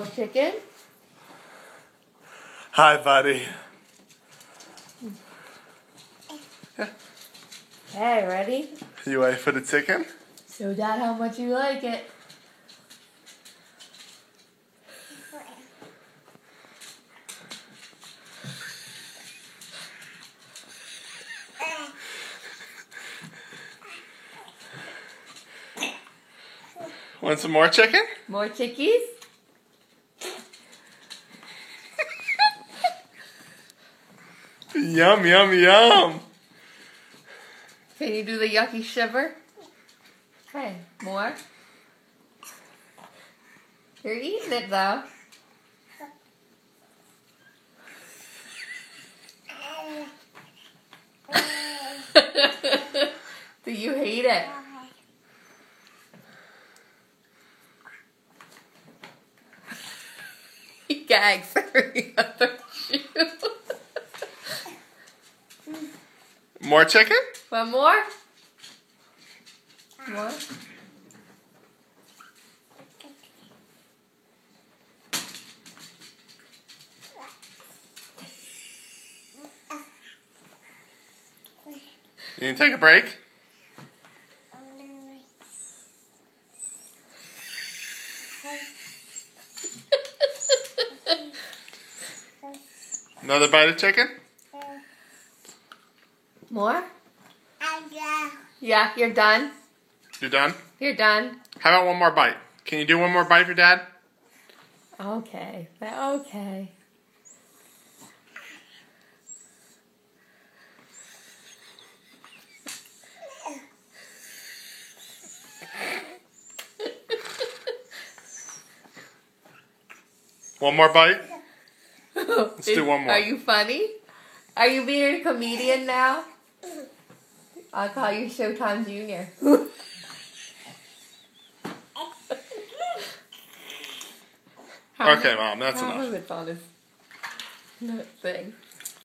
Chicken? Hi, buddy. Hey, ready? You ready for the chicken? Show Dad how much you like it. Want some more chicken? More chickies? Yum, yum, yum. Can you do the yucky shiver? Okay, more. You're eating it though. Do you hate it? He gags every other shoe. More chicken? One more? More? You need to take a break? Another bite of chicken? More? Yeah, you're done. You done? You're done. How about one more bite? Can you do one more bite for Dad? Okay. Okay. One more bite? Let's do one more. Are you funny? Are you being a comedian now? I'll call you Showtime Junior. Okay, Mom, that's enough. How was it on this thing?